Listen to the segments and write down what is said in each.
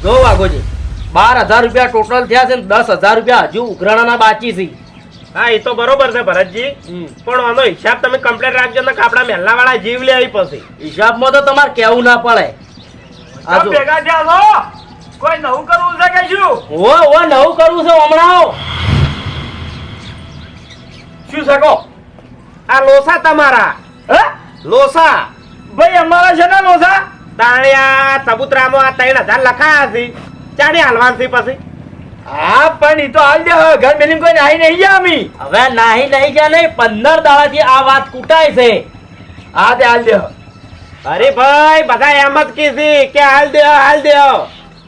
જો વાઘોજી 12,000 રૂપિયા ટોટલ થયા છે ને 10,000 રૂપિયા હજુ ઉઘરાણાના બાકી છે. હા એ તો બરોબર છે ભરતજી, પણ આનો હિસાબ તમે કમ્પ્લીટ રાખજો ને આપડા મહેલા વાળા જીવ લે આવી પછી. હિસાબમાં તો તમારે કેવું ના પડે. આ જો ભેગા થયા છો, કોઈ નવું કરવું છે કે શું? ઓ નવું કરવું છે હમણાં. શું શકો? આ લોસા તમારા હે લોસા ભાઈ અમારા છે ને લોસા? તાણ્યા ચબુતરામાં આ 3,000 લખાયા છે, ચાણી હાલવાન છે પછી. હા પણ ઈ તો હાલ દે, ઘર બેલીમ કોઈ નાહી નહીં ગયા અમી. હવે નાહી નહીં ગયા નહીં, 15 દાડાથી આ વાત કૂટાય છે. હા તે હાલ દે. અરે ભાઈ બધા એમ જ કીધી કે હાલ દે હાલ દે,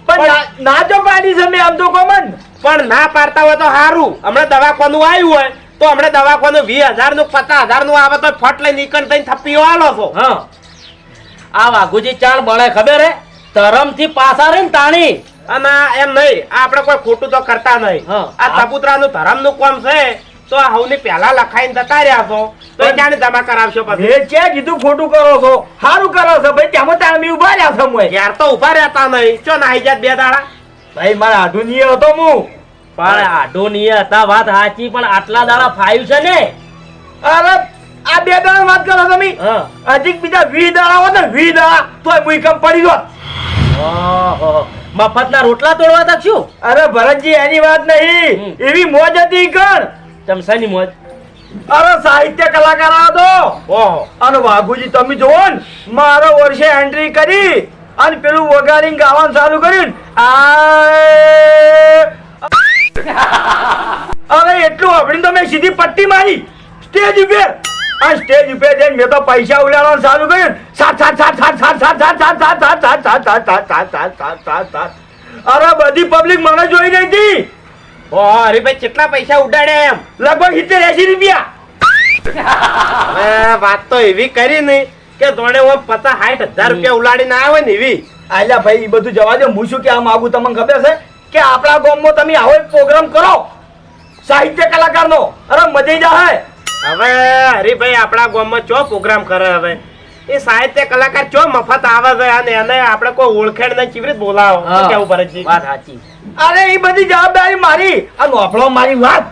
પણ ના જો પાડી છે મેં આમ તો કોમન. પણ ના પાડતા હોય તો સારું. હમણાં દવાખાનું આવ્યું હોય તો હમણાં દવાખાનું 20,000 નું 50,000 નું આવે તો ફટ લઈ નીકળ થઈને થપ્પીઓ આલો છો. હા આ વાઘુજી ચાણ બળે ખબર હે, ધરમથી પાછા રે ને તાણી. અને એમ નહીં, આપણે કોઈ ખોટું તો કરતા નહીં. હા. આ ચબુતરાનું ધરમનું કામ છે તો આ હવની પહેલા લખાઈને જતા રહ્યા છો તો એ ક્યાં જમા કરાવશો પછી? એ છે કીધું ખોટું કરો છો, સારું કરો છો ભાઈ. તેમાં તાણ ઉભા રહ્યા છો મોય. યાર તો ઉભા રહેતા નહીં, ચો નાહી જાત 2 દાડા. ભાઈ મારા આઢું ની હતો હું. પણ આઢો નહીં હતા, વાત સાચી, પણ આટલા દાડા ફાયું છે ને. અરે આ 2 દાડા વાત કરો તમે. હા હજી બીજા 20 દાડા હોત ને 20 દાડા તોય મુઈ કમ પડી ગયો. ઓહો, મફતના રોટલા તોડવા તક શું? અરે ભરતજી એની વાત નહીં, એવી મોજ હતી કણ. ચમસાની મોજ. અરે સાહિત્ય કલાકાર હતો. ઓહો, અને વાઘુજી તમે જોવો ને, મારો વર્ષે એન્ટ્રી કરી અને પેલું વગાડીને ગાવાનું ચાલુ કર્યું ને, અરે એટલું આપણી તો મેં સીધી પટ્ટી મારી સ્ટેજ ઉપર. આ સ્ટેજ ઉપર જઈને મેં તો પૈસા ઉડાડવાનું ચાલુ કર્યું. સાત સાત સાત સાત સાત સાત સાત સાત સાત સાત સાત સાત સાત સાત સાત સાત સાત સાત સાત. અરે બધી પબ્લિક મને જોઈ રહી હતી. ઓહો, હરીભાઈ કેટલા પૈસા ઉડાડ્યા એમ? લગભગ 70-80 રૂપિયા. હવે વાત તો એવી કરી ને કે જોડે 50-60 હજાર રૂપિયા ઉલાડીને આવ્યો ને એવી. આલ્યા ભાઈ એ બધું જવા દે. હું શું કહેવા માંગુ તમને ખબર છે કે આપણા ગામમાં તમે આવો એક પ્રોગ્રામ કરો સાહિત્ય કલાકારનો. અરે મજા જાય. હવે હરીભાઈ આપણા ગામમાં ચો પ્રોગ્રામ કરે? હવે એ સાહિત્ય કલાકાર ચો મફત આવે છે અને એને આપણે કોઈ ઓળખેણ નહીં, કેવી રીતે બોલાવો? શું કેવું ભરતજી? વાત સાચી. અરે એ બધી જવાબદારી મારી. આ નોફળો મારી વાત.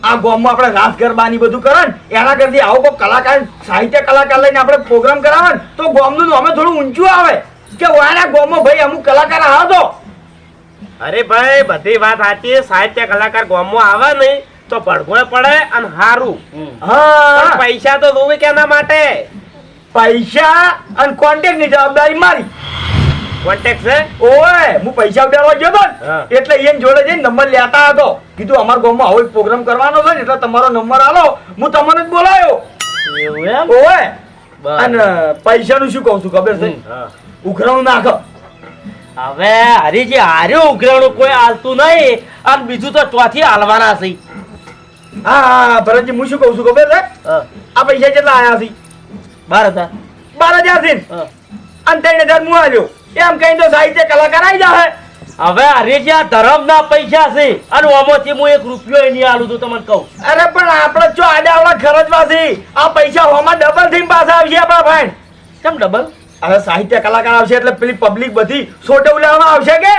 આ ગામમાં આપણે રાસ ગરબાની બધું કરે ને એના કરતી આવો કોઈ કલાકાર સાહિત્ય કલાકાર લઈને આપણે પ્રોગ્રામ કરાવે ને તો ગામનું નામે થોડું ઊંચું આવે કે વાના ગામમાં ભાઈ અમુક કલાકાર આવે તો. અરે ભાઈ બધી વાત સાચી. સાહિત્ય કલાકાર ગામમાં આવે નહીં તો ભડગોળે પડે અને હારું. હા પૈસા તો જોવે કેના માટે? પૈસા અને કોન્ટેક્ટ ની જવાબદારી મારી. કોન્ટેક્ટ છે? ઓય હું પૈસા ઉડાડવા ગયો તો હા. ને એટલે એને જોડે જઈને નંબર લેતા હતો. કીધું અમારા ગામમાં આવો એક પ્રોગ્રામ કરવાનો છે ને એટલે તમારો નંબર આલો, હું તમને જ બોલાયો. એવું એમ? ઓય બરાબર. અને પૈસાનું શું કહું છું ખબર છે? હા. ઉઘરાણું નાખો. હવે હરીજી હાર્યું ઉઘરાણું કોઈ હાલતું નહીં અને બીજું તો ચોથી હાલવાના છે. હા હા ભરતજી હું શું કહું છું ખબર છે? હા, આ પૈસા કેટલા આયા છે? 12,000. 12,000 છે હા. અને 3,000 હું આલ્યો. એમ કઈ તો સાહિત્ય કલાકાર આવી જાય. હવે હરીજી આ ધરમના પૈસા છે અને ઓમાંથી હું 1 રૂપિયો નહીં આલું છું તમને કહું. અરે પણ આપણે જો આડાવડા ખર્ચવા છે. આ પૈસા હોમાં ડબલ થઈને પાછા આવશે આપણા ભાઈ. કેમ ડબલ? હવે સાહિત્ય કલાકાર આવશે એટલે પેલી પબ્લિક બધી સોટે ઉલાવવામાં આવશે કે.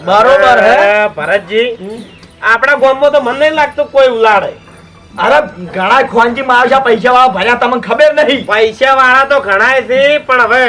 બરોબર હે. ભરતજી આપણા ગામમાં તો મને નહીં લાગતું કોઈ ઉલાડે. અરે ઘણા ખોનજી માં આવશે પૈસા વાળા ભર્યા તમને ખબર નહીં. પૈસા વાળા તો ઘણાય છે પણ હવે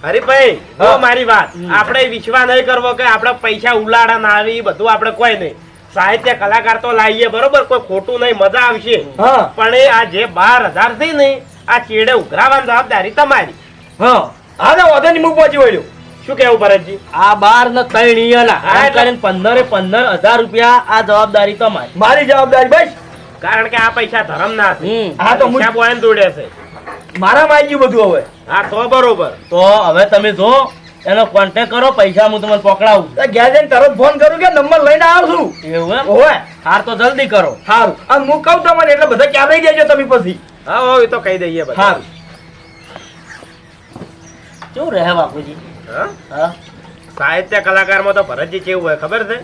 હરીભાઈ જો મારી વાત, આપણે વિશ્વાસ નહીં કરવો કે આપણે પૈસા ઉલાડા ના આવી બધું આપણે કોઈ નહીં. સાહિત્ય કલાકાર તો લાવીએ બરોબર, કોઈ ખોટું નહીં, મજા આવશે. હા પણ એ આ જે 12,000 છે ને આ ચેડે ઉઘરાવાની જવાબદારી તમારી. હા હા તો વધે નહીં. હું પહોંચી વળ્યો. શું કેવું ભરતજી? આ 12 ને 3 ઈયાના હા, આમ એટલે- કરીને 15,000 રૂપિયા આ જવાબદારી તમારી. મારી જવાબદારી બસ. કારણ કે આ પૈસા ધરમ ના છે. હા તો પૈસા બોયને દોડે છે. મારામાં આવી ગયું બધું હવે. હા તો બરોબર. તો હવે તમે જો એનો કોન્ટેક્ટ કરો, પૈસા હું તમને પકડાવું. તો ઘેર જઈને તરત ફોન કરું કે નંબર લઈને આવશું. એવું એમ? ઓય હાર તો જલ્દી કરો. સારું. અને હું કહું તમને એટલે બધા ક્યાં રહી દેજો તમે પછી. હા હો એ તો કહી દઈએ બધા. સારું. શું રહે બાપુજી? હા? હા. સાહિત્ય કલાકારમાં તો ભરતજી કેવું હોય ખબર છે?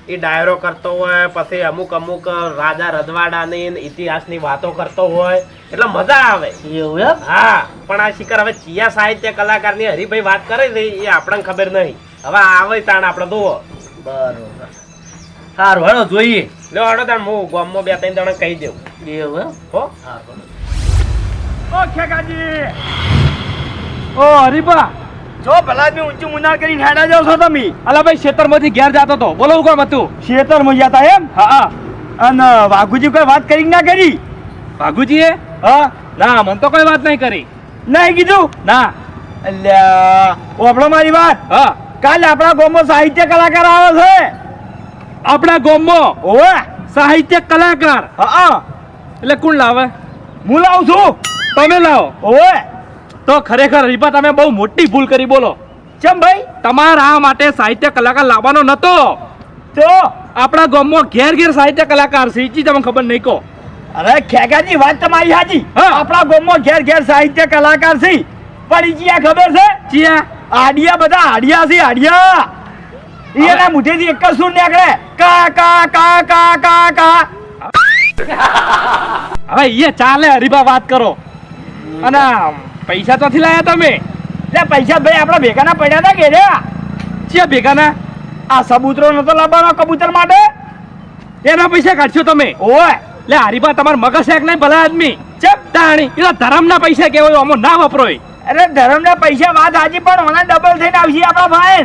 એ ડાયરો કરતો હોય, પછી અમુક અમુક રાજા રજવાડાની ને ઇતિહાસની વાતો કરતો હોય એટલે મજા આવે. એવું એમ? હા, પણ આ શિખર હવે ચિયા સાહિત્ય કલાકારની હરિભાઈ વાત કરે છે એ આપણને ખબર નહીં. હવે આવે તાણ આપણે જોવો. બરોબર. સારું હેડો જોઈએ. લ્યો હડો તાણ હું ગામમાં 2-3 જણા કહી દઉં. એવું એમ? હો સારું. ઓ ખેગાજી, ઓ હરીબા, જો ભલા આદમી ઊંચું મુનાર કરીને હેડા જાવ છો તમે? અલા ભાઈ ખેતરમાંથી ઘેર જાતો તો, બોલો હું કોમ હતું? ખેતરમાં ગયા તા એમ? હા. અને વાઘુજી કોઈ વાત કરી કે ના કરી? ભાગુજીએ? હા, ના, મને તો કોઈ વાત નહીં કરી. નહીં કીધું? ના. અલ્યા, ઓભળો મારી વાત. હા, કાલે આપણા ગામમાં સાહિત્ય કલાકાર આવે છે. આપણા ગામમાં ઓવે. સાહિત્ય કલાકાર હા, એટલે કોણ લાવે? હું લાવું છું. તમે લાવો. ઓવે. તો ખરેખર હરીબા તમે બહુ મોટી ભૂલ કરી. બોલો, ચમ ભાઈ? તમારા માટે સાહિત્ય કલાકાર લાવવાનો નતો. તો આપણા ગામમાં ઘેર ઘેર સાહિત્ય કલાકાર છે, ઈ તમને ખબર નહીં કહો. અરે ખેગાજી, વાત તમારી સાચી. હા. આપણા ગામમાં ઘેર ઘેર સાહિત્ય કલાકાર છે, પણ ઈ ચિયા ખબર છે? ચિયા? આડિયા, બધા આડિયા છે, આડિયા. ઈ એના મુઠેથી એક જ સૂર નીકળે, કા કા કા કા કા કા. હવે એ ચાલે, હરીબા વાત કરો. અને પૈસા તો નથી લાયા તમે? લે પૈસા ભાઈ આપણા ભેગાના પડ્યા હતા કે રે? ચિયા ભેગાના? આ સબૂતરો નતો લાવવાનો કબૂતર માટે? એના પૈસા કાઢશો તમે? ઓય. લે હરીબા, તમાર મગજ છે કે નહીં ભલા આદમી? ચપ. તાણી એના ધરમના પૈસા કેવાય, આમાં ના વપરોય. અરે ધરમના પૈસા વાત હાજી, પણ ઓના ડબલ થઈને આવશે આપણા ભાઈ.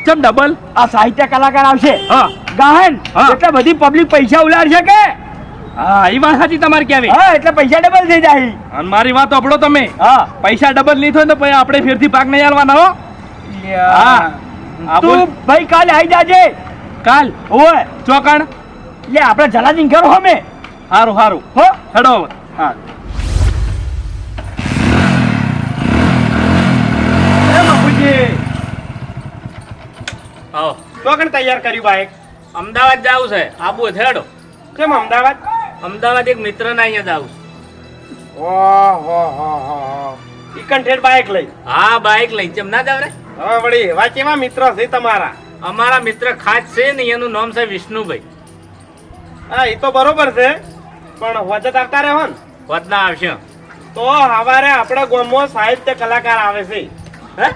ચમ ડબલ? આ સાહિત્ય કલાકાર આવશે હા ગાહન, હા. એટલે બધી પબ્લિક પૈસા ઉલાડશે કે? હા, એ વાત સાચી તમારી કેવી. હા, એટલે પૈસા ડબલ થઈ જાય. અને મારી વાત સાંભળો તમે. હા. પૈસા ડબલ નહીં થાય તો પછી આપણે ફેરથી ભાગ નહીં આલવાના હો. હા. આ બોલ. તું ભાઈ કાલે આવી જાજે. કાલ ઓય. ચોકણ. લે આપણે જલાદીન કરો હમે. હારું હારું હો. હેડો હવે. હા. એ બાપુજી, આવો. તો કણ તૈયાર કર્યું બાઈક? અમદાવાદ જાવું છે, આબુ છે. હેડો. કેમ અમદાવાદ? અમદાવાદ એક મિત્ર ના અહીંયા જાવું. ઓહો હો હો. ઈ કંઠેડ બાઈક લઈ. હા, બાઈક લઈ જેમ ના જાવ રે. હવે વળી એવા કેવા મિત્ર છે તમારા? અમારા મિત્ર ખાસ છે ને, એનું નામ છે વિષ્ણુભાઈ. હા, એ તો બરોબર છે, પણ વચત આવતા રહો ને વધના આવશે. તો હવારે આપણા ગામમાં સાહિત્ય કલાકાર આવે છે. હે?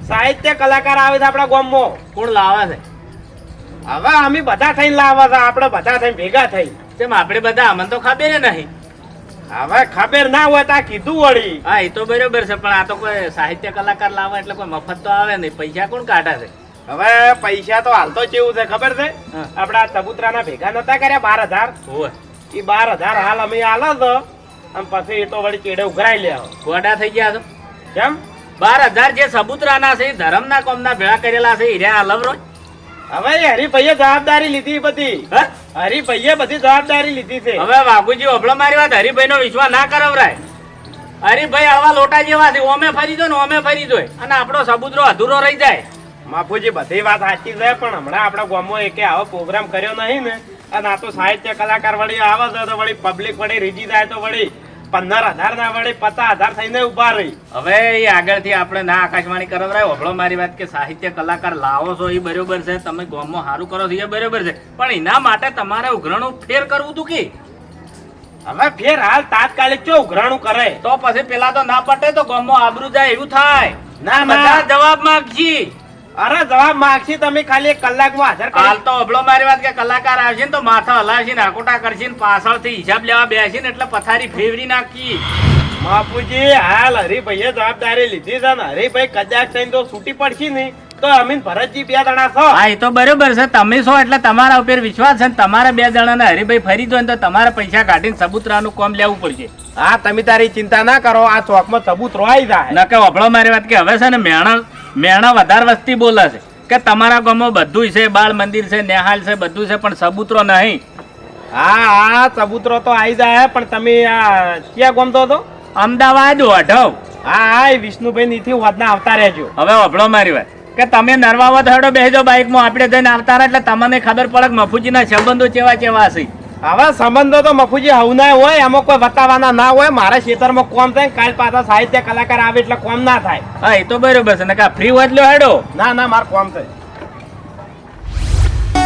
સાહિત્ય કલાકાર આવે છે આપણા ગામમાં. કોણ લાવે છે? હવે અમે બધા થઈને લાવવા છે, આપણે બધા થઈને ભેગા થઈ. જેમ આપણે બધા, અમને તો ખબર નહીં. હવે ખબર ના હોય તો આ કીધું વળી. હા, એ તો બરોબર છે, પણ આ તો કોઈ સાહિત્ય કલાકાર લાવે એટલે કોઈ મફત તો આવે નહીં. પૈસા કોણ કાઢે છે? હવે પૈસા તો હાલ તો કેવું છે ખબર છે? હા. આપડા ચબુતરાના ભેગા નતા કર્યા 12,000. ઓય, એ 12,000 હાલ અમે આલો તો, અને પછી એ તો વળી ચેડે ઉઘરાઈ લે. ગોડા થઈ ગયા છો. કેમ? 12,000 જે સબૂતરાના છે, ધરમના કોમના ભેળા કરેલા છે, હીરા અલવરો. હવે એ હરિભાઈએ જવાબદારી લીધી બધી. હે? હરિભાઈએ બધી જવાબદારી લીધી છે. હવે વાઘુજી ઓભળો મારી વાત, હરિભાઈ નો વિશ્વાસ ના કરાવરાય. હરિભાઈ હળવા લોટા જેવા છે, ઓમે ફરી દો ને ઓમે ફરી દો, અને આપણો સબૂતરો અધૂરો રહી જાય. માફુજી બધી વાત સાચી છે, પણ હમણાં આપણા ગામમાં એકે આવો પ્રોગ્રામ કર્યો નહીં ને, અને આ તો સાહિત્ય કલાકાર વળી આવે છે તો વળી પબ્લિક વળી રીજી જાય તો વળી 15,000 ના વળી 50,000 થઈને ઉભા રહી. હવે એ આગળથી આપણે ના આકાશવાણી કરાવરાય. ઓભળો મારી વાત, કે સાહિત્ય કલાકાર લાવો છો એ બરોબર છે, તમે ગામમાં સારું કરો છો એ બરોબર છે, પણ એના માટે તમારે ઉઘરાણું ફેર કરવું હતું કે? હવે ફેર હાલ તાત્કાલિક ચો ઉઘરાણું કરે તો પછી પેલા તો ના પટે તો ગામમાં આબરૂ જાય એવું થાય. ના, ના. બધા જવાબ માંગશી. અરે જવાબ માગશી તમે ખાલી 1 કલાકમાં હાજર હાલ કરી. તો અબળો મારી વાત, કે કલાકાર આવશે ને તો માથા હલાવશે ને આકોટા કરશે ને પાછળથી હિસાબ લેવા બેસી ને એટલે પથારી ફેરવી નાખી. બાપુજી હાલ હરિભાઈએ જવાબદારી લીધી છે ને, હરિભાઈ કદાચ થઈને તો છૂટી પડશે નહીં તો અમીન ભરતજી 2 જણા છો. હા, એ તો બરોબર છે, તમે છો એટલે તમારા ઉપર વિશ્વાસ છે, ને તમારા 2 જણાને હરિભાઈ ફરી દો ને તો તમારે પૈસા કાઢીને સબૂતરાનું કામ લેવું પડશે. હા, તમે તારી ચિંતા ના કરો, આ ચોકમાં સબૂત રોઈ જાય. ન કે અબળો મારી વાત, કે હવે છે ને મેણા વધારે વસ્તી બોલે છે કે તમારા ગામમાં બધું છે, બાળ મંદિર છે, નેહાલ છે, બધું છે, પણ સબૂતરો નહીં. હા હા, સબૂતરો તો આવી જાય, પણ તમે આ ક્યાં ગમતો હતો? અમદાવાદ ઓઢવ. હા હા, એ વિષ્ણુભાઈ નીથી વધના આવતા રહેજો. હવે અબળો મારી વાત, કે તમે નરવાવત હેડો બેસજો બાઈકમાં, આપણે જઈને આવતા રહે એટલે તમને ખબર પડે કે મફુજીના સંબંધો કેવા કેવા છે. હવે સંબંધો તો મફુજી હવના હોય, એમાં કોઈ બતાવવાના ના હોય. મારા ખેતરમાં કોમ થાય, કાલ પાછા સાહિત્ય કલાકાર આવે એટલે કોમ ના થાય. હા, એ તો બરોબર છે ને, કે ફ્રી હોય એટલે હેડો. ના ના, મારે કોમ થાય.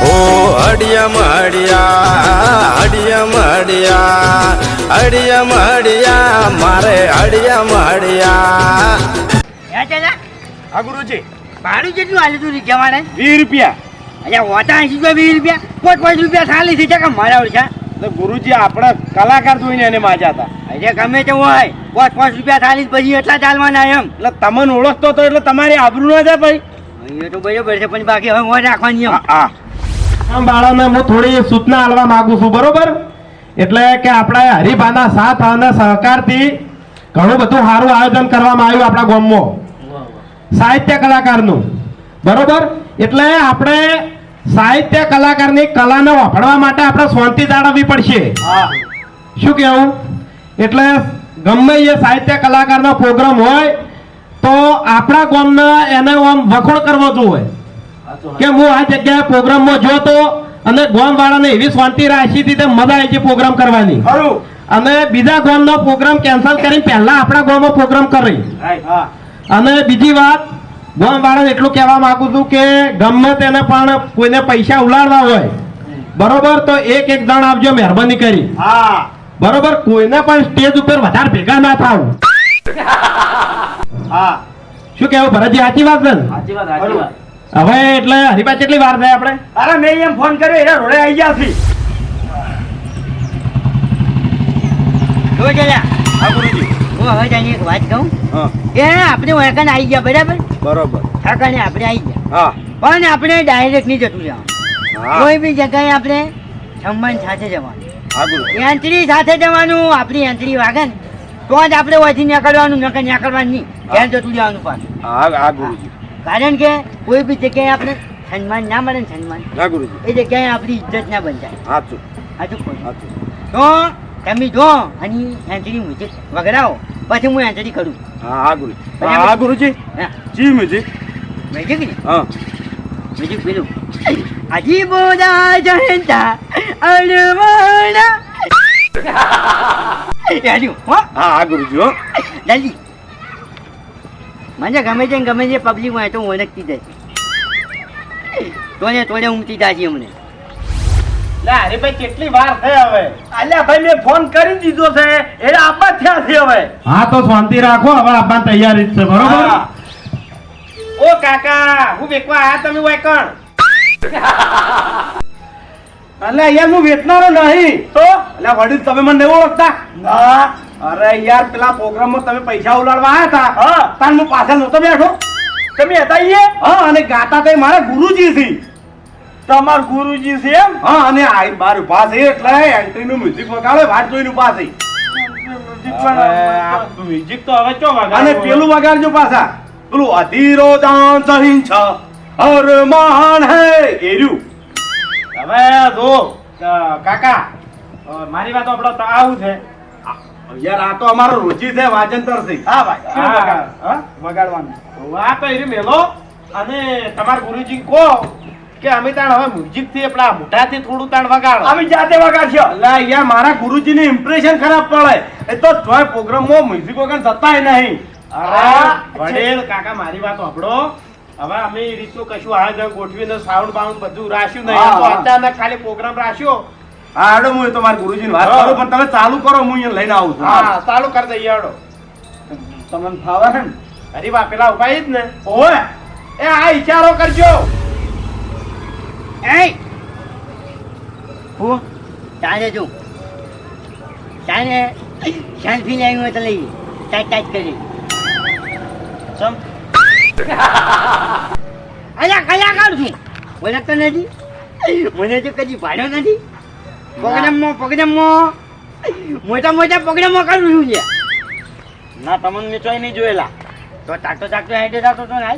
ઓ હડિયમ હડિયા હડિયમ હડિયા હડિયમ હડિયા મારે હડિયમ હડિયા. હે ચાચા હા ગુરુજી ભાડું કેટલું આલ્યું તું રિક્ષા વાળે 20 રૂપિયા. અચ્છા હોતા 80 રૂપિયા 20 રૂપિયા 5 રૂપિયા થાલી છે કે મારા ઓળખા એટલે ગુરુજી આપણે કલાકાર જોઈને એને માજ્યા હતા. અરે ગમે તે હોય 5 રૂપિયા થાલી પછી એટલા ચાલવાના એમ એટલે તમને ઓળખતો તો એટલે તમારી આબરૂ ના જાય ભાઈ. એ તો બરોબર છે પણ બાકી હવે મોજ રાખવાની એમ આમ બાળાને હું થોડી સૂચના આલવા માંગુ છું બરોબર. એટલે કે આપણે હરિભાના સાથ અને સહકારથી ઘણું બધું સારું આયોજન કરવામાં આવ્યું આપણા ગામમાં સાહિત્ય કલાકારનું બરોબર. એટલે આપણે સાહિત્ય કલાકારની કલાને વાપરવા માટે આપણે શાંતિ જાળવવી પડશે. શું કેવું? એટલે ગમે એ સાહિત્ય કલાકારનો પ્રોગ્રામ હોય તો આપણા ગામના એને આમ વખોડ કરવો જોઈએ કે હું આ જગ્યાએ પ્રોગ્રામમાં જો તો અને ગામ વાળાને એવી શાંતિ રાખી હતી તે મજા આવી છે પ્રોગ્રામ કરવાની. અને બીજા ગામનો પ્રોગ્રામ કેન્સલ કરીને પહેલા આપણા ગામમાં પ્રોગ્રામ કરી. અને બીજી વાત ગામ વાળાને એટલું કહેવા માંગુ છું કે ગમે તેને પણ કોઈને પૈસા ઉલાડવા હોય બરોબર તો એક જણ આપજો મહેરબાની કરી. બરોબર કોઈને પણ સ્ટેજ ઉપર વધારે ભેગા ના થાવ. શું કેવું ભરતજી? સાચી વાત છે ને? હવે એટલે હરિભાઈ કેટલી વાર થાય આપણે? અરે મેં એમ ફોન કર્યો એના રોડે આવી ગયા છે. જો ચાલ્યા હું હવે જાણી એક વાત કહું કે આપણે વળકણ આવી ગયા બરાબર બરોબર. ઠાકાને આપણે આવી ગયા હા પણ આપણે ડાયરેક્ટ નહીં જતું જવાનું કોઈ બી જગ્યાએ આપણે સંબંધ સાથે જવાનું યંત્રી સાથે જવાનું. આપણી યંત્રી વાગે ને તો જ આપણે ઓછી નીકળવાનું નકર નીકળવાનું નહીં ઘેર જતું જવાનું પાછું. કારણ કે કોઈ બી જગ્યાએ આપણે સન્માન ના મળે ને સન્માન એ જગ્યાએ આપણી ઇજ્જત ના બંધાય. સાચું તો તમે જો અને યંત્રી મ્યુઝિક વગડાવો પછી હું યંત્રી કરું. ગુરુજી હા જી મ્યુઝિક મ્યુઝિક ને હા મ્યુઝિક પેલું હજી બોલા જનતા અડવાણા યાદું હો હા ગુરુજી હો જલ્દી મને ગમે છે ને ગમે છે પબ્લિક હોય તો ઓળખતી જશે તોડે તોડે ઉમટી જાશે અમને. હરિભાઈ કેટલી વાર થઈ હવે? અલ્યા ભાઈ મેં ફોન કરી દીધો છે એટલે આબા થયા છે હવે. હા તો શાંતિ રાખો હવે આપણા તૈયારી જ છે બરોબર. ઓ કાકા હું વેકવા આયા તમે હોય કણ? એટલે યાર હું વેચનારો નહીં તો એટલે વડીલ તમે મને નહીં ઓળખતા ના. અરે યાર પેલા પ્રોગ્રામમાં તમે પૈસા ઉલાડવા આવ્યા હતા તાર હું પાછળ નહોતો બેઠો. તમે હતા અહીંયા? હા અને ગાતા તો મારા ગુરુજી છે. તમાર ગુરુજી છે એમ? હા અને આ બાર ઉભા છે એટલે એન્ટ્રી નું મ્યુઝિક વગાડે વાત જોઈને ઉભા છે. મ્યુઝિક તો હવે ચો વગાડો. અને પેલું વગાડજો પાછા પેલું અધીરો દાન સહીન છે અરમાન હે એર્યું. હવે જો કાકા મારી વાત આપણો તો આવું છે યાર આ તો અમારો રોજી છે વાજંતર છે. હા ભાઈ વગાડવાનું આ તો એરી મેલો અને તમારા ગુરુજી કહો કે અમે તાણ હવે મ્યુઝિક થી આપણા મોઢાથી થોડું તાણ વગાડો. અમે જાતે વગાડશો. એટલે યાર મારા ગુરુજીની ઇમ્પ્રેશન ખરાબ પડે એ તો જોય પ્રોગ્રામમાં મ્યુઝિક વગર જતાય નહીં. અરે વડીલ કાકા મારી વાત સાંભળો. હવે અમે એ રીતનું કશું આયોજન ગોઠવીને સાઉન્ડ બાઉન્ડ બધું રાખ્યું નહીં. આ તો અચાનક ખાલી પ્રોગ્રામ રાખ્યો. હા હાડો હું તમારા ગુરુજીની વાત કરું પણ તમે ચાલુ કરો હું અહીંયા લઈને આવું છું. હા ચાલુ કરી દઈએ હાડો. તમને ફાવે છે ને? અરે બા પેલા ઉભા જ ને. ઓય એ આ ઈશારો કરજો. એ હું તારે જો તારે સેલ્ફી લેવી હોય તો લઈ ટાઈટ ટાઈટ કરી ચમ અલ્યા કલાકાર છું ઓળખતો નથી મને તો કદી ભાડ્યો નથી. પ્રોગ્રામમાં મોટા મોટા પ્રોગ્રામો કરું છું લ્યા. ના તમને મેં ચોય નહીં જોયેલા. તો ચાકતો હેડે જતો તો ને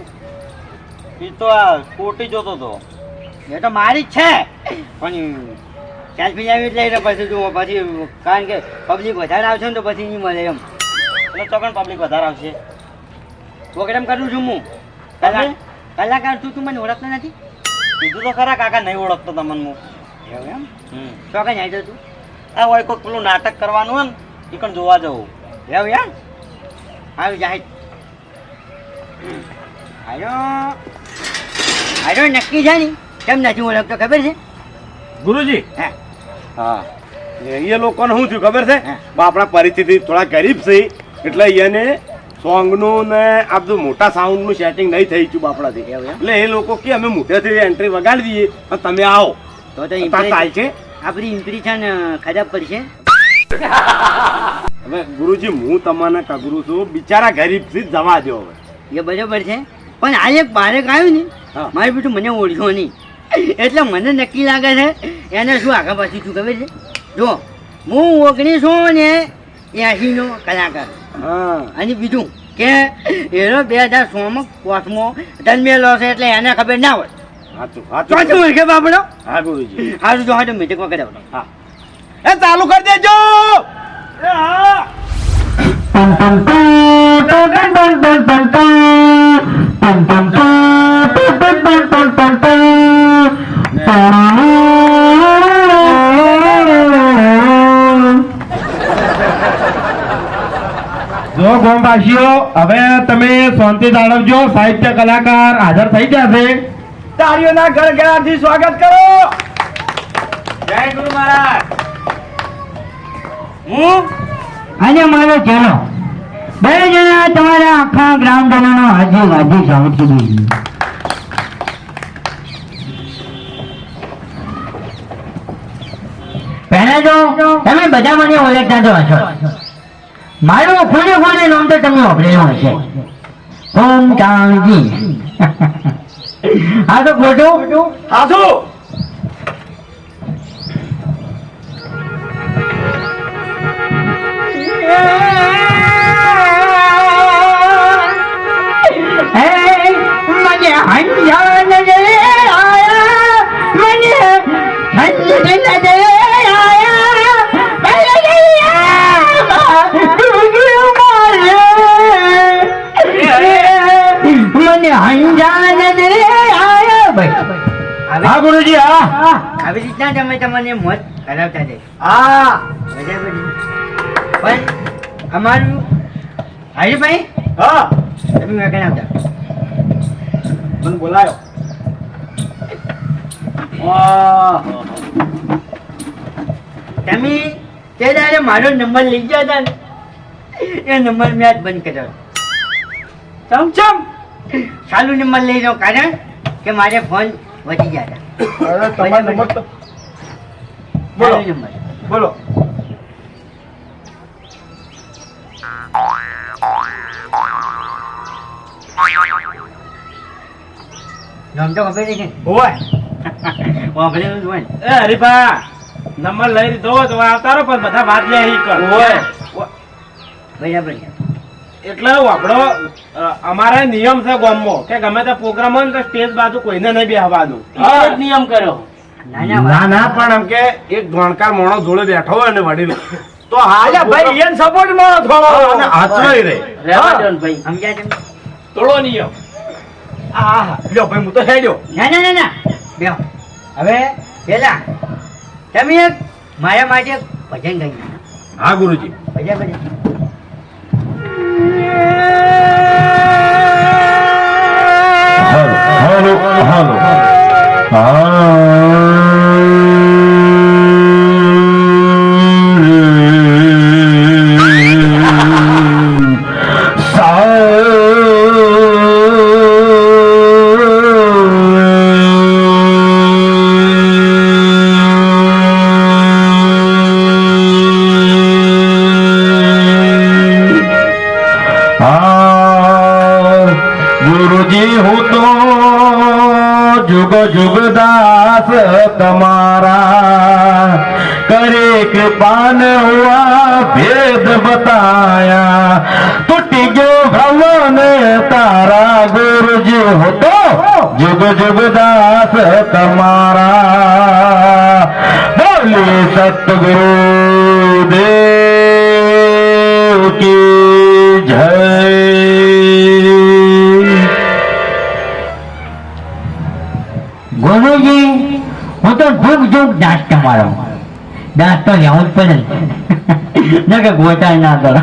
એ તો આ કોટી જોતો તો. એ તો મારી જ છે પણ સેલ્ફી લેવી એટલે એટલે પછી જુઓ પછી કારણ કે પબ્લિક વધારે આવશે ને તો પછી નહીં મળે એમ એટલે ચોકન પબ્લિક વધારે આવશે. પ્રોગ્રામ કરું છું હું કલાકાર છું તું મને ઓળખતો નથી. કીધું તો ખરા કાકા નહીં ઓળખતો તમને હું. એવું એમ ચોકન હેડે તું આ હોય કોઈક પેલું નાટક કરવાનું હોય ને એ પણ જોવા જવું. એવું યાર આવી જાય આયો નક્કી છે ને કેમ નથી ઓળખતો ખબર છે? ગુરુજી હા. હા એ લોકોને શું થયું ખબર છે હા. આપણા પરિસ્થિતિ થોડા ગરીબ છે એટલે એને સોંગનું ને આ બધું મોટા સાઉન્ડનું સેટિંગ નહીં થઈ ચૂક આપણાથી એવું એમ? એટલે એ લોકો કે અમે મોટેથી એન્ટ્રી વગાડી દઈએ અને તમે આવો તો ચાલ છે. આપણી ઇમ્પ્રેશન ખરાબ પડશે. હવે ગુરુજી હું તમને કગરું છું બિચારા ગરીબ થી જવા દો હવે. એ બરાબર છે પણ આ એક બાળક આવ્યું ને હા. મારું બેટું મને ઓળખ્યો નહીં એટલે મને નક્કી લાગે છે એને શું આગળ પાછું શું ખબર છે? જો હું 1980 નો કલાકાર હા અને બીજું કે એનો 2016 કોસમાં જન્મેલો છે એટલે એને ખબર ના હોય. સાચું ચોથું સાચું ઓળખે બાપડો. હા ગુરુજી સારું જો હાટો મીટિંગમાં કરાવડો. હા એ ચાલુ કરી દેજો એ હા જો ગોમવાસીઓ હવે તમે શાંતિ જાળવજો સાહિત્ય કલાકાર હાજર થઈ જશે તાળીઓના ગળગળાટથી સ્વાગત કરો. જય ગુરુ મહારાજ. હું અને મારો ચેલો બે જણા તમારા આખા ગ્રામજનોનો હાજી હાજી સ્વાગત કરું છું. પહેલા તો તમે બધા મને ઓળખતા તો હશો. મારું ખોડે ખોડે નામ તો તમે વાપરેલું હશે, ઓમ કાળજી. આ તો ખોટું. સાસુ મને હંજાન દે આયા, મને હંજાન દે મને હંજાન દે આયા ભાઈ. હા ગુરુજી હા આવી રીતના તમે તમને મોત કરાવતા જઈ. હા બરાબર છે. પણ અમારું હરીભાઈ હા તમે મેં કરાવતા. મને બોલાયો. તમે તે દાડે મારો નંબર લઈ ગયા હતા ને એ નંબર મેં આજ બંધ કર્યો. ચમચમ ચાલુ નંબર લઈ જાઉં કારણ કે મારે ફોન વધી ગયા હતા. અરે તમારો નંબર તો બોલો ચાલુ નંબર બોલો. નામ તો ખબર છે હોય વાપરેલું જ હોય ને. એ હરીભા નંબર લઈ લીધો તો આવતા રહો પણ બધા વાત લે અહીં કર બરાબર છે. એટલે આપણો અમારા નિયમ છે ગામમાં કે ગમે તે પ્રોગ્રામ હોય ને તો સ્ટેજ બાજુ કોઈને નહીં બેહવાનું એ જ નિયમ કર્યો. ના ના પણ એમ કે એક જાણકાર માણસ જોડે બેઠો હોય ને વડીલ તો અલ્યા ભાઈ એને સપોર્ટ માં થોડો અને હાચવાઈ રહે. રહેવા દો ને ભાઈ. સમજ્યા તમે? તોડો નિયમ. હા લ્યો ભાઈ હું તો હેડ્યો. ના ના ના ના બેહો. હવે પેલા તમે એક મારા માટે એક ભજન ગાઈ. હા ગુરુજી બરાબર છે. હાલો હાલો ગુરુજી હું તો जुग जुग दास तुम्हारा करे कृपान हुआ भेद बताया टूटी जो भवन तारा गुरु जी हो तो जुग जुग दास तुम्हारा बोले सतगुरु देव की जय. ગુરુજી હું તો જુગ જુગ દાસ તમારો દાસ તો લેવું જ પડે ને કે ગોટા ના કરો.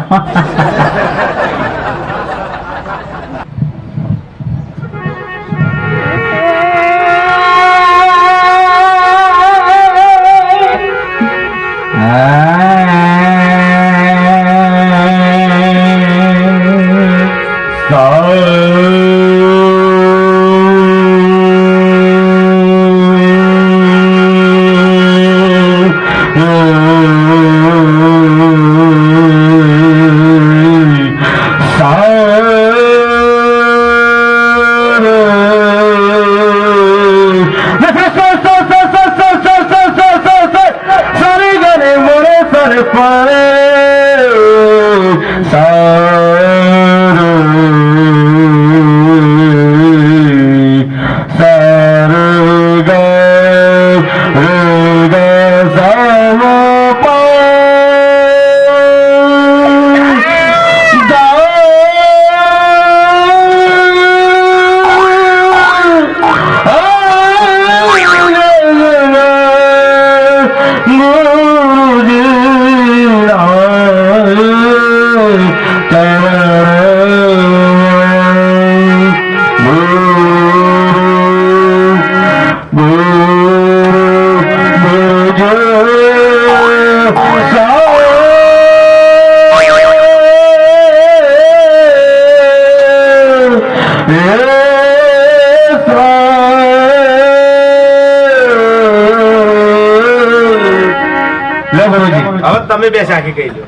તમે બે સાખી કહી દો.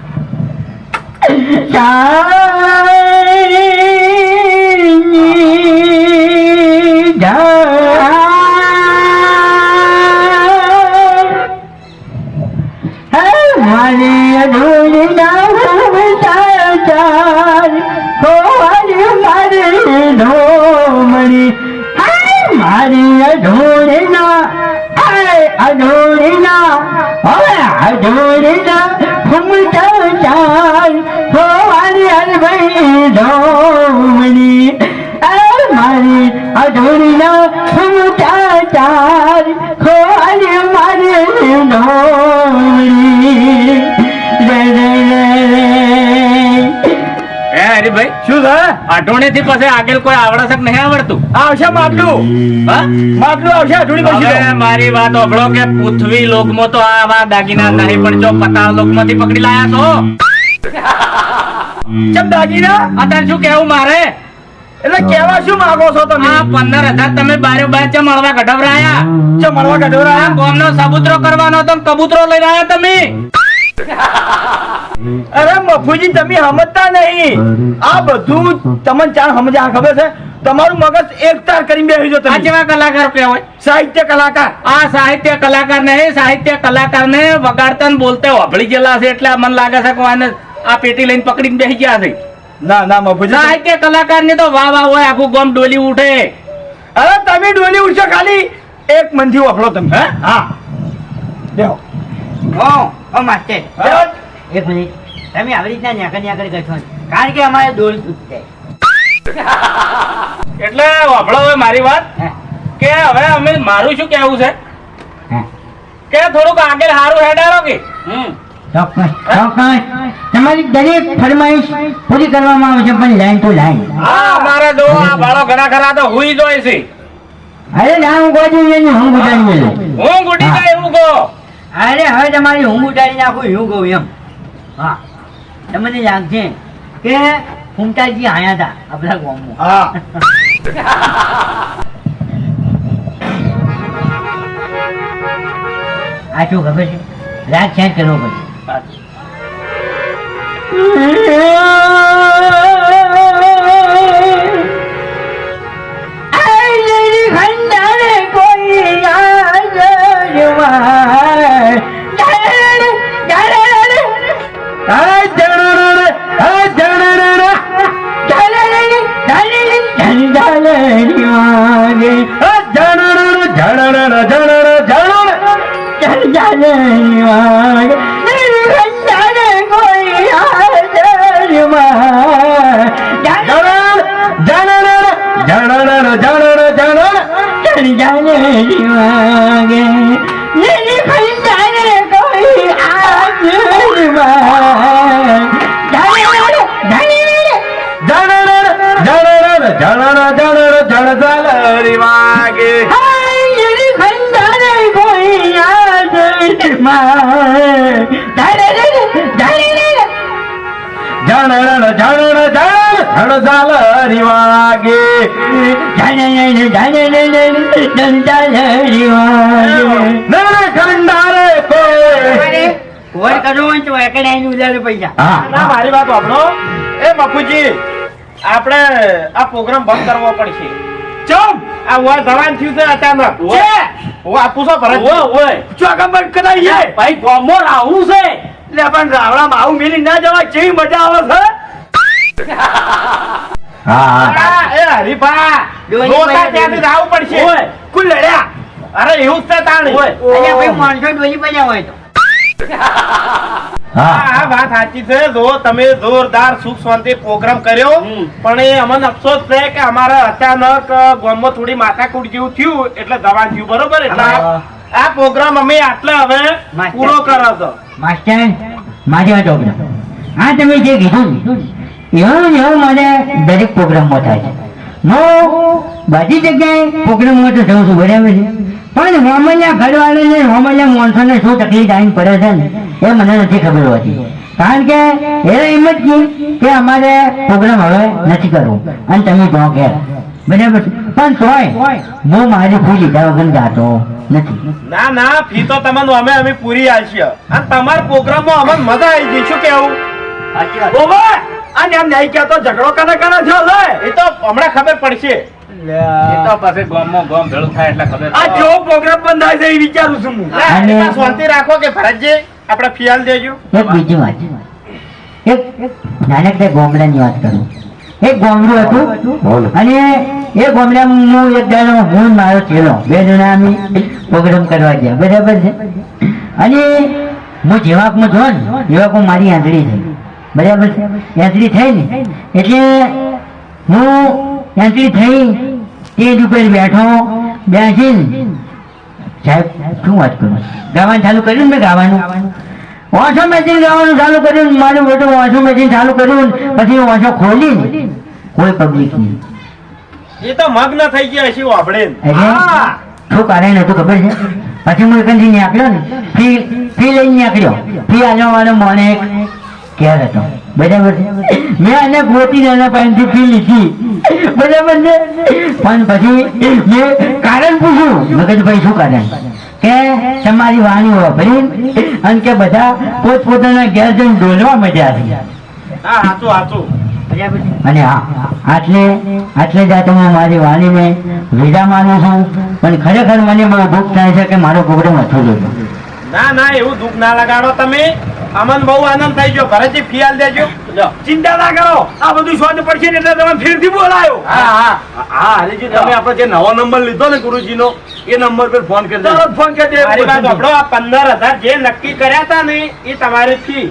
મારી અધૂરી ના મારી અધૂરી ના અધૂરી ના હવે અધૂરી ના ઘૂમતા ચાલ મારી અરભાઈ ઢોમણી મારી અધૂરી ના ઘૂમતા ચાલ મારી ઢોમણી હે હરીભાઈ, શું છે? અઢોણી થી પછી આગળ કોઈ આવડે છે કે નહીં આવડતું? આવશે માટલું. હા? માટલું આવશે અઢોળી પછી હવે તો. મારી વાત સાંભળો કે પૃથ્વી લોકમાં તો આવા દાગીના નહીં, પણ જો પતાળ લોકમાંથી પકડી લાયા છો. ચમ દાગીના? અત્યારે શું કેવું મારે? એટલે કેવા શું માંગો છો તમે? આ 15,000 તમે બારે બાર ચમ મળવા કઢવરાયા? ચમ મળવા કઢોરા? આ ગામનો સબૂતરો કરવાનો હતો ને કબૂતરો લઈને આયા તમે. અરે મફુજી તમે સમજતા નહીં. આ બધું તમને ચાર સમજ્યા ખબર છે? તમારું મગજ એક તાર કરીને બેસી જો આ તમે. કેવા કલાકાર કહેવાય? સાહિત્ય કલાકાર. આ સાહિત્ય કલાકાર નહીં, સાહિત્ય કલાકાર ને વગાડતા ને બોલતા હોભળી ગયેલા છે એટલે મને લાગે છે કે આને આ પેટી લઈને પકડીને બેસી ગયા છે. ના ના મફુજી. સાહિત્ય કલાકાર ની તો વાહ વાહ હોય, આખું ગામ ડોલી ઉઠે. અરે તમે ડોલી ઉડશો ખાલી એક મનથી વફલો તમે. હે? હા બેહો. ઓ માસ્ટર બેહો. એક મિનિટ તમે આવી રીતના ન્યાકળ કરશો ને, કારણ કે અમારે દોરી તૂટશે. એટલે વાપડો હવે મારી વાત કે હવે અમે મારું શું કેવું છે કે થોડુંક આગળ સારું હેડારો કે ચોક્કસ ચોક્કસ તમારી દરેક ફરમાઈશ પૂરી કરવામાં આવશે, પણ લાઈન ટુ લાઈન. હા અમારે જો આ બાળો ઘણા ખરા તો હુઈ જોય છે. અરે ના હું ગોજી એની હું ઉડાડી લઉં. હું ગુડી જાય એવું કહો. અરે હવે તમારી હું ઉડાડી નાખું એવું કહું એમ. હા તમને લાગશે કે ફૂમતાજી આયા હતા આપણા ગામમાં. હા આ શું ખબર છે? રાત છેદ કરવો પડે. ના મારી વાત સાંભળો. એ મફુજી આપણે આ પ્રોગ્રામ બંધ કરવો પડશે. ચમ આ વાર જવાન થયું છે અચાનક. ઓ આપું છો ભરત? ચોગંબર કરાઈએ. ભાઈ ગોમો રાહુ છે. એટલે પણ રાવણામાં આવું મેલી ના જવા કેવી મજા આવે છે. એ હરીફા જોતા ત્યાંથી જ આવવું પડશે. કુલ લડ્યા. અરે એવું જ છે તાણી. અલ્યા ભાઈ માણસો ડોલી બન્યા હોય તો હા વાત સાચી છે. જો તમે જોરદાર સુખ શાંતિ પ્રોગ્રામ કર્યો, પણ એ અમને અફસોસ છે કે અમારે અચાનક ગામમાં થોડી માથાકૂટ જેવું થયું એટલે જવાન થયું. બરોબર? એટલે આ પ્રોગ્રામ અમે આટલે હવે પૂરો કરો છો. માસ્ટર મારી વાત ઓગળો. હા તમે જે કીધું ને એવું એવું મને દરેક પ્રોગ્રામમાં થાય છે. હું બધી જગ્યાએ પ્રોગ્રામમાં તો જઉં છું બરાબર છે, પણ હોમલિયા ઘરવાળાને હોમલિયા માણસોને શું તકલીફ આવીને પડે છે ને એ મને નથી ખબર હોતી. કારણ કે એ એમ જ કહ્યું કે અમારે પ્રોગ્રામ હવે નથી કરવો અને તમે કહો કે બરાબર છે. પણ તોય હું મારી ફી લીધા વગર જાતો નથી. ના ના ફી તો તમને અમે પૂરી આલશી અને તમારા પ્રોગ્રામમાં અમને મજા આવી ગઈ શું કેવું સાચી વાત. ઓવે અને એમ નહીં કહેતો ઝઘડો કરે છો લે એ તો હમણાં ખબર પડશે એ તો પછી ગામમાં ગામ ભેળું થાય એટલે ખબર આ પડે. જેવો પ્રોગ્રામ બંધ થાય છે એ વિચારું છું હું. ના, અને- એમાં શાંતિ રાખો કે ભરતજી આપણે ફી આલ દેજો એક બીજી વાત એક નાનકડા ગામડાની વાત કરું. એક ગામડું હતું અને એ ગામડામાં હું એક દાડો હું ને મારો ચેલો બે જણા અમે પ્રોગ્રામ કરવા ગયા બરાબર છે. અને હું જેવાકમાં જો ને જેવાકમાં મારી આંધળી થઈ બરાબર છે. આંધળી થઈ ને એટલે હું આંધળી થઈ સ્ટેજ ઉપર બેઠો બેસીને સાહેબ શું વાત કરું ગાવાનું ચાલુ કર્યું ને મેં ગાવાનું ઓછો મેચિંગ ગાવાનું ચાલુ કર્યું ને મારું બેટું ઓછો મેચિંગ ચાલુ કર્યું ને પછી ઓછો ખોલી કોઈ પબ્લિક નહીં. એ તો મગ્ન થઈ ગયા છે આપણે એટલે શું કારણ હતું ખબર છે? પછી હું એકંદી નીકળ્યો ને ફી લઈને નીકળ્યો. ફી આલવા વાળો મને એક ઘેર હતો બરાબર છે. મેં એને ગોતી એના પાસેથી ફી લીધી બરાબર છે. પણ પછી મેં કારણ પૂછ્યું મેં કીધું ભાઈ શું કારણ કે તમારી વાણી વાપરી અને કે બધા પોતપોતાના ઘેર જઈને ડોલવા મજા આવી. હા સાચું સાચું અને આટલે જ હું મારી વાણીને વિદા માનું છું. પણ ખરેખર મને બહુ દુઃખ થાય છે કે મારો પ્રોગ્રામ અધૂરો છે. ના ના એવું દુઃખ ના લગાડો તમે અમને બહુ આનંદ થઈ ગયો ભરતજી ફી આલ દેજો ચિંતા ના કરો આ બધું શોધ પડશે ને એટલે તમે ફેરથી બોલાયો. હા હરીજી તમે આપણો જે નવો નંબર લીધો ને ગુરુજીનો એ નંબર પર ફોન કરી તરત ફોન કરી દે. મારી વાત સાંભળો, આ 15,000 જે નક્કી કર્યા હતા ને એ તમારી ફી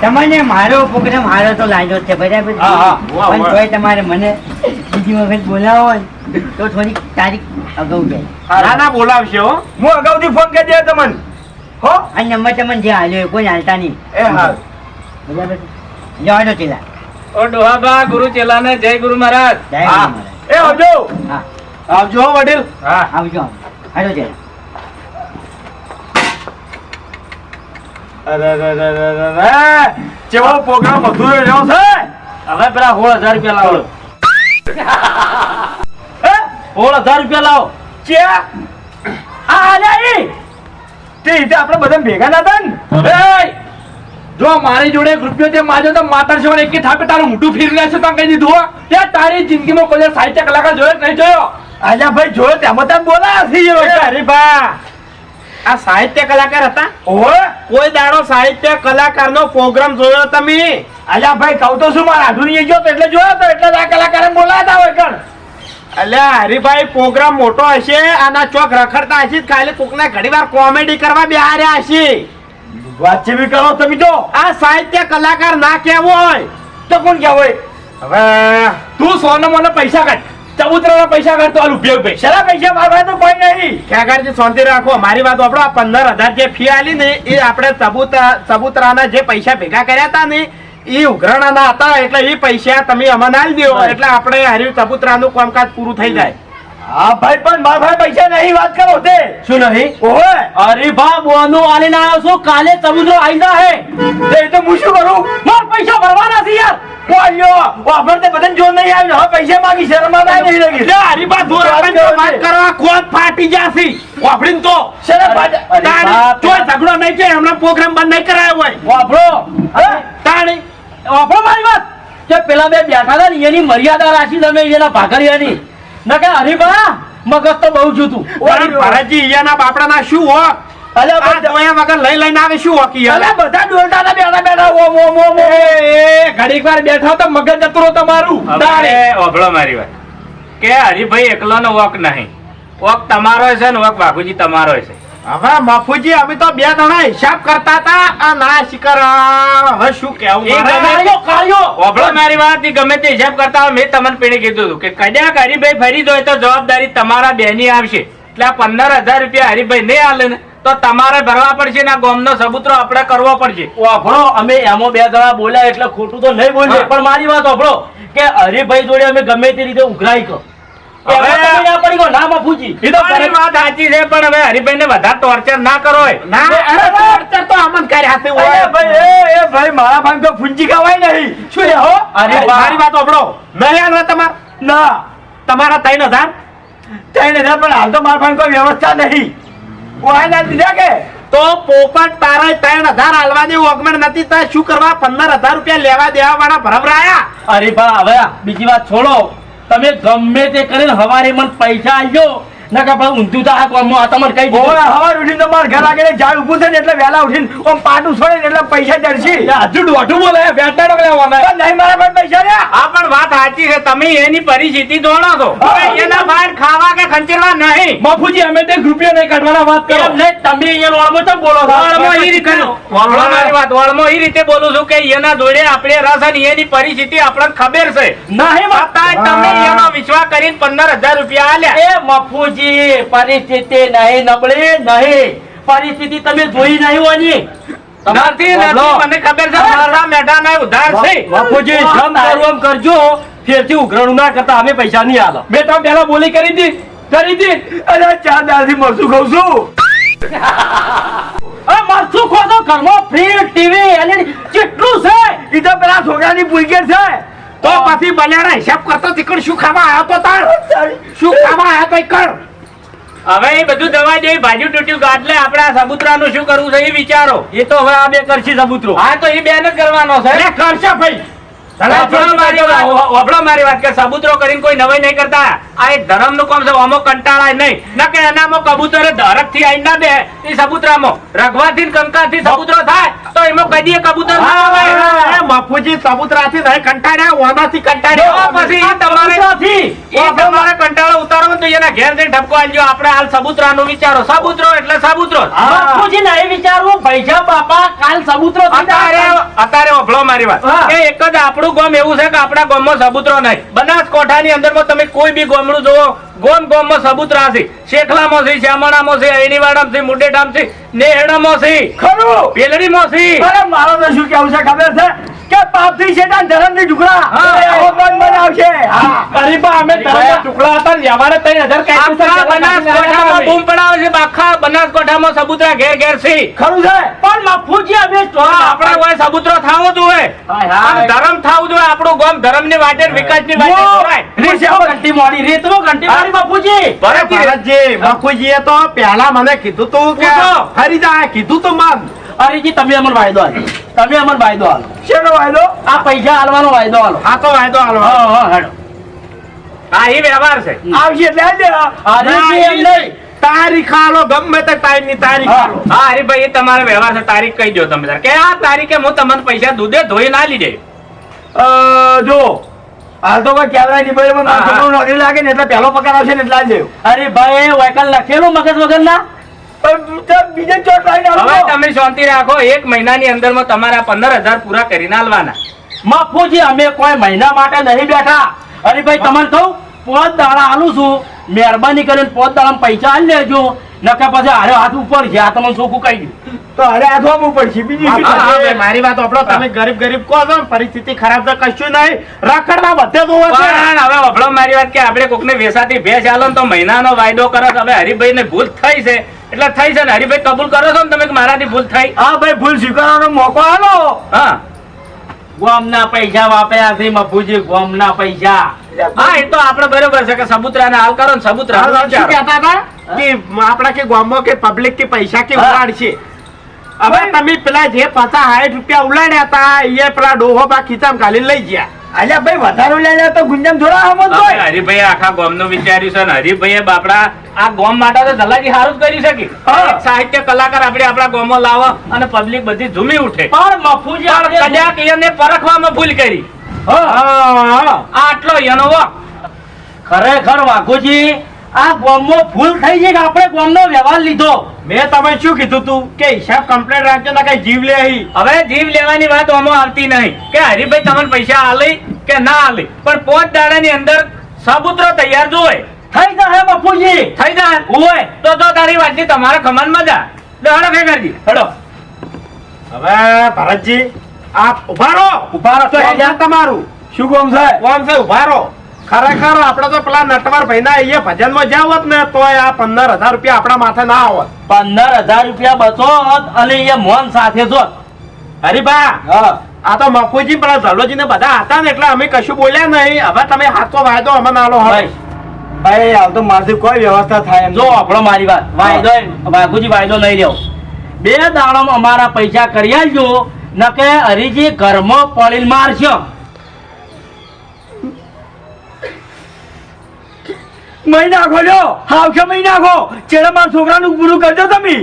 તમને મારો પ્રોગ્રામ હારો તો લાગ્યો છે બરાબર છે? હા, હા. વાહ, પણ વાહ. તોય તમારે મને બીજી વખત બોલાવો ને તો થોડી તારીખ અગાઉ જાય. ના ના બોલાવશે હો હું અગાઉથી ફોન કરી દે તમને હો. આ નંબર તમને જે હાલ્યો એ કોઈ હાલતા નહીં એ હા બરાબર છે? જવા દો ચેલા. ઓ ડોહાબા ગુરુ ચેલાને જય ગુરુ મહારાજ. જય હા. ગુરુ મહારાજ. એ આવજો. હા આવજો હો વડીલ હા આવજો હાલો ચેલા. અરે જેવો પ્રોગ્રામ અધૂરો રહ્યો છે. હવે પેલા 16,000 રૂપિયા લાવો હે? 16,000 રૂપિયા લાવો ચ્યા? આ આલ્યા ઈ. તે રીતે આપણે બધા ભેગા ના હતા ને. એય! જો મારી જોડે એક રૂપિયો તે માજો તો માતાર છે એક થાપે તારું મોઢું ફેરવી લેશે તો કહી દીધું હો. ત્યાં તારી જિંદગીમાં કોઈ દી સાહિત્ય કલાકાર જોયો કે નહીં જોયો? આલ્યા ભાઈ જોયો તેમાં તમે બોલાયા છે એ વખતે. હરીભા આ સાહિત્ય કલાકાર હતા ઓહો. કોઈ દાડો સાહિત્ય કલાકારનો પ્રોગ્રામ જોયો તમે આલ્યા ભાઈ કહું તો શું મારા આધુનિક ગયો તો એટલે જોયો તો એટલે જ આ કલાકારને બોલાયા હોય કણ. અલ્યા હરીભાઈ પ્રોગ્રામ મોટો હશે આના ચોક રખડતા હશે ખાલી કોકને ઘડીવાર કોમેડી કરવા બેહાર્યા હશે વાતચીત બી કરો તમે તો. આ સાહિત્ય કલાકાર ના કેવો હોય તો કોણ ક્યાં હોય? હવે તું સોનો મને પૈસા કાઢ ચબૂતરાના પૈસા કાઢ તો આ રૂપિયા પૈસા શેના પૈસા મારવા તો કોઈ નહીં. ખેગારજી શાંતિ રાખો મારી વાત આપણો આ 15,000 જે ફી આલી ને એ આપણે ચબૂતરાના જે પૈસા ભેગા કર્યા હતા ને એ ઉઘરાણાના હતા એટલે એ પૈસા તમે અમને આલી દો એટલે આપણે હારી ચબૂતરાનું કામકાજ પૂરું થઈ જાય હા ભાઈ પણ મારા ભાઈ પૈસા નહીં વાત કરો તે. શું નહીં ઓહો. અરે ભા બોનું આલીને આવ્યો છું કાલે સમુદ્ર આવી જાહે તે તો હું શું કરું? માર પૈસા ભરવાના છે યાર બોલ્યો વાપર તે બધાને જોર નહીં આવ્યું હવે પૈસા માંગી શરમા નહીં લાગી. લે હરીબા જોર આપીને તો વાત કરવા ખોદ ફાટી જાશે વાપરીને તો શરમ બાદ- તાણી તોય ઝઘડો નહીં કે હમણાં પ્રોગ્રામ બંધ નહીં કરાયો હોય વાપરો હે? તાણી વાપરો મારી વાત કે પેલા બે બેઠા હતા ને એની મર્યાદા રાખી તમે એના ભાગરિયાની ન કે હરીભા મગજ તો બહુ જુતું પણ ભરતજી ઈયાના બાપડાના શું હો અલ્યા આ બધા- જોયા વગર લઈને આવે શું હોકી અલ્યા બધા ડોલટાના બેઠા બેઠા ઓમ ઓમ ઓમ ઓમ. ઘડીક વાર બેઠા તો મગજ જતું રહો તમારું હવે ઓભળો મારી વાત કે હરીભાઈ એકલોનો વોક નહીં વોક તમારો છે ને વોક બાપુજી તમારો છે. હવે મફુજી અમે તો બે જણા હિસાબ કરતા હતા આ ના શિકર હવે શું કેવું એ મારે? ગમે- કાળિયો ઓભળો મારી વાત, ઈ ગમે તે હિસાબ કરતા હોય મેં તમને પેણે કીધું હતું કે કદાચ હરીભાઈ ફરી જાય તો જવાબદારી તમારા બેની આવશે એટલે આ 15,000 રૂપિયા હરીભાઈ નહીં આલે ને તો તમારે ભરવા પડશે ને આ ગામનો સબૂતરો આપણે કરવો પડશે. વાપરો અમે એમાં બે જણા બોલ્યા એટલે ખોટું તો નહીં બોલીએ હા. પણ મારી વાત વાપરો કે હરીભાઈ જોડે અમે ગમે તે રીતે ઉઘરાઈ કર એમાં તમે ના પડી ગયો ના બાપુજી. એ તો ખરી વાત સાચી છે પણ હવે હરિભાઈને વધારે ટોર્ચર ના કરો એ. ના અરે torture તો અમન કર્યા હાથે અરે હોય. ભાઈ એ ભાઈ મારા ભાઈ તો ફૂંચી ખાવાય નહીં શું લે હો અરે અરે મારી વાત સાંભળો. નહીં આલવા ના તમારા 3000 ચાઈને ના પણ હાલ તો મારા ભાઈ કોઈ વ્યવસ્થા નહીં વાય ના દીધા કે તો પોપટ તારા 3000 આલવાની ઓગમેન્ટ નથી તો શું કરવા 15000 રૂપિયા લેવા દેવા વાળા ભરભરાયા. અરે બા હવે બીજી વાત છોડો. તમે ગમે તે કરીને હવારે મને પૈસા આલજો નકા ભાઈ ઊંધું તો આ ગામમાં આ તમને કહી દીધું. ઓય હવાર ઉઠીને તો મારા ઘર આગળ ઝાડ ઊભું છે ને એટલે વહેલા ઉઠીને ઓમ પાટું છોડે ને એટલે પૈસા જડશી હજુ દોઢું બોલે બેટાડો લેવાના પણ નહીં મારા ભાઈ પૈસા રહ્યા આ પણ વાત સાચી છે તમે એની પરિસ્થિતિ જોણો છો હવે એના બહાર ખાવા કે ખંચેરવા નહીં. બાપુજી અમે તે રૂપિયા નહીં કાઢવાના વાત કરો. એમ નહીં, તમે અહીંયા વાળમાં ચમ બોલો છો? વળમાં ઈ રીતે વળમાં મારી વાત વળમાં ઈ રીતે બોલું છું કે એના જોડે આપણે રસ અને એની પરિસ્થિતિ આપણને ખબર છે નહીં બાપ. છતાંય તમે એનો વિશ્વાસ કરીને 15000 રૂપિયા આલ્યા. એ મફુજી પરિસ્થિતિ નહીં નબળી નહીં પરિસ્થિતિ તમે જોઈ નહીં હોની. નથી નથી મને ખબર છે મારા મેઢાના ઉધાર છે. બાપુજી જમ કરવું એમ કરજો ફેરથી ઉઘરાણું ના કરતા અમે પૈસા નહીં આલો. મેં તમે પેલા બોલી કરી હતી અરે 4 દાડાથી મરચું ખાઉં છું અરે મરચું ખો તો ઘરમાં ફ્રી ટીવી એલઈડી કેટલું છે. ઈ તો પેલા છોકરાની પુલકેટ છે તો પછી બલ્યાના હિસાબ કરતો તીકડ શું ખાવા આવ્યો તો તાર શું ખાવા આવ્યો તો ઈ કર. હવે એ બધું દવા જેવી ભાજી તૂટ્યું ગાટલે આપણે આ સબૂતરાનું શું કરવું છે એ વિચારો. એ તો હવે આ બે કરશી સબૂતરો. હા તો એ બેન જ કરવાનો છે. અરે કરશે ભાઈ. વફળો મારી વાત કે સબૂતરો કરીને કોઈ નવાઈ નહીં કરતા. આ એક ધર્મનું કામ છે આમાં કંટાળાય નહીં ના કે એનામાં કબૂતરે ધરકથી આઈ ના બે એ સબૂતરામાં રઘવાથી કંકાથી સબૂતરો થાય તો એમાં કદી કબૂતર ના આવે. એ બાપુજી સબૂતરાથી નહીં કંટાળ્યા ઓનાથી કંટાળ્યા. તો પછી તમારે કંટાળો ઉતારવો તો એના ઘેર જઈને ઠપકો આલજો. આપણે હાલ સબૂતરાનું વિચારો. સબૂતરો એટલે સબૂતરો બાપુજી નહીં વિચારવું પૈસા બાપા કાલ સબૂતરો થઈ જાય. અત્યારે વફળો મારી વાત હા. કે એક જ આપણું ગામ એવું છે કે આપણા ગામમાં સબૂતરો નહીં. બનાસકાંઠાની અંદરમાં તમે કોઈ બી ગામડું જોવો ગામમાં સબૂતરા છે. શેખલામાં છે, શ્યામણામાં છે, અણીવાડામાં છે, મુંડેટામાં છે, નેહડામાં છે, ખરું પેલડીમાં છે. અરે મારો તો શું કેવું છે ખબર છે કે પાપથી શેતાન ધરમની ઢુકડા હા. એવો બંધ બનાવશે હા ગરીબા અમે ધર્મના ટુકડા હતા ને વ્યવહારે 3000 કાઢી આખા બનાસકાંઠામાં બૂમ પડાવે છે. આખા બનાસકાંઠામાં સબૂતરા ઘેર ઘેર છે. ખરું છે પણ બાપુજી અમે તો આપણે કોઈ સબૂતરો થાવો જોઈએ અને ધર્મ થાવું જોઈએ. આપણું ગામ ધર્મની વાટે વિકાસની વાટે દોરાય. ઘંટી મોડી રીતમાં ઘંટી મોડી બાપુજી. ભરતજી બાપુજીએ તો પહેલા મને કીધું તું કે પૂછો. ફરી જાય કીધું તું મન. અરેજી તમે અમને વાયદો આલો. તમે અમને વાયદો આલો. શેનો વાયદો આ પૈસા આલવાનો વાયદો આલો. આ તો વાયદો હાલવા. હા હા હેડો. હા એ વ્યવહાર છે. આવશે એટલે આલ દે અરેજી એમ નહીં. તારીખ આલો ગમે તે ટાઈમ ની તારીખ આલો. હા હરીભાઈ એ તમારો વ્યવહાર છે. તારીખ કહી દો તમે તાર કે આ તારીખે હું તમને પૈસા દૂધે ધોઈ ના લીધે. જો હાલ તો કોઈ કેમેરા ની બરાબર હા, હા. છોકરો નોકરી લાગે ને એટલે પહેલો પગાર આવશે ને એટલે આલ દેવું અરે ભાઈ વાયકલ લખેલું મગજ વગર ના. પણ તો બીજે ચોટ લાઈને હવે આવજો તમે શાંતિ રાખો. 1 મહિનાની અંદરમાં તમારા 15000 પૂરા કરીને આલવાના. બાપુજી અમે કોઈ મહિના માટે નહીં બેઠા. અરે ભાઈ તમને કહું 5 દાડા આલું છું. મહેરબાની કરીને 5 દાડા પૈસા આલી લેજો નકા પછી હારે હાથ ઉપર છે. આ તમને ચોખ્ખું કહી દઉં. તો અરે આ ધોવું પડશે બીજું શું હા, હા, થશે? ભાઈ, મારી વાત સાંભળો. તમે ગરીબ ગરીબ કહો છો ને, પરિસ્થિતિ ખરાબ છે કશું નહીં. રખડવા બધે જોવો છે. પણ હવે વફળો મારી વાત કે આપણે કોકને વેસાતી ભેંસ આલો ને તો મહિનાનો વાયદો કરો છો. હવે હરિભાઈને ભૂલ થઈ છે એટલે થઈ છે ને હરિભાઈ કબૂલ કરો છો ને તમે કે મારાથી ભૂલ થઈ. હા ભાઈ ભૂલ સ્વીકારવાનો મોકો આલો હા ગોમના પૈસા વાપર્યા છે મફુજી. ગોમના પૈસા. હા એ તો આપણે બરોબર છે કે સબૂતરાને હાલ કરો ને સબૂતરા શું કહેતા હતા કે આપણા કે ગામમાં કે પબ્લિક કે પૈસા કે ઉલાડશે. હવે તમે પેલા જે 50-60 રૂપિયા ઉલાડ્યા હતા એ પેલા ડોહો બા ખીચામાં ઘાલીને લઈ ગયા. અલ્યા ભાઈ વધારે લઈ જાય તો ગુંજામ થોડા સમજ હોય હરિભાઈ આખા ગામનું વિચાર્યું છે ને હરિભાઈએ બાપડા આ ગામ માટે તો ધલાજી સારું જ કરી શકી. એક સાહિત્ય કલાકાર આપણે આપણા ગામમાં લાવો અને પબ્લિક બધી ઝૂમી ઉઠે. પણ મફુજી પણ આપણે કદાચ એને પરખવામાં ભૂલ કરી. હા. આટલો એનો વાંક. ખરેખર વાઘુજી આ ગોમમાં ભૂલ થઈ છે કે આપણે ગોમનો વ્યવહાર લીધો. મેં તમે શું કીધું તું કે હિસાબ કમ્પ્લીટ રાખજો ને કઈ જીવ લે અહીં. હવે જીવ લેવાની વાત આમાં આવતી નહીં કે હરિભાઈ તમને પૈસા આલી કે ના આલી પણ 5 દાડાની અંદર સબૂતરો તૈયાર જોવે. થઈ જાય મફુજી. થઈ જાય ઓય તો તારી વાતની તમારા ખમાનમાં જા. લે હડો ફેંકાજી હડો. હવે ભરતજી આપ ઉભા રહો. ઉભા રહો. તો હેજા તમારું શું કામ છે કોમ છે ઉભા રહો. ખરેખર આપણે તો પેલા નટવર ભાઈના અહીંયા ભજનમાં જાવ હોત ને તોય આ 15,000 રૂપિયા આપણા માથે ના આવત. 15,000 રૂપિયા બચો અને એ મોન સાથે જોત. હરીભા હા આ તો મફુજી પેલા ધલોજી ને બધા હતા ને એટલે અમે કશું બોલ્યા નહીં. હવે તમે હાથો વાયદો અમે નાલો ભાઈ ભાઈ હાલ તો મારથી કોઈ વ્યવસ્થા થાય એમ જો આપણો મારી વાત વાયદો વાઘુજી વાયદો નહીં રહ્યો. 2 દાડામાં અમારા પૈસા કરી આલજો નકે હરીજી ઘરમાં પડીને મારશો. મહિના ખોલ્યો હાવખે મહિના ખો ચેડે મારા છોકરાનું પૂરું કરજો તમે.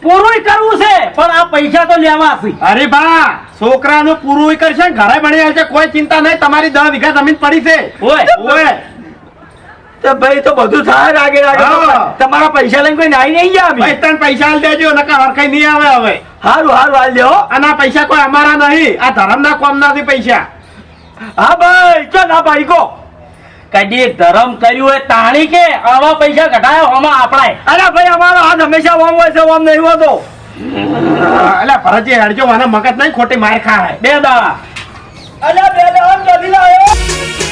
પૂરું કરવું છે પણ આ પૈસા તો લેવા છે. હરીભા છોકરાનું પૂરું કરશે ને ઘરે ભણી છે કોઈ ચિંતા નહીં. તમારી 10 વીઘા જમીન પડી છે. ઓય તો ભાઈ તો બધું થાય રાગે રાગે હા. તમારા પૈસા લઈને કોઈ નાઈ નહીં ગયા અમે. ભાઈ તને પૈસા આલ દેજો નકર હરખાઈ નહીં આવે હવે. હારું હારું હાલ દેવો. અને આ પૈસા કોઈ અમારા નહીં, આ ધરમના કોમના છે પૈસા. હા ભાઈ ચલ ના ભાઈ કો. કદી ધરમ કર્યું હોય તાણી કે આવા પૈસા ઘટાયો આમાં આપણાય. અરે ભાઈ અમારો હાથ હંમેશા ઓમ હોય છે ઓમ નહીં હોતો. એટલે ભરતજી હેડજો મને મગજ નહીં ખોટી માર ખાય. 2 દાડા અલ્યા બે આમ જલ્દી લાવ્યો.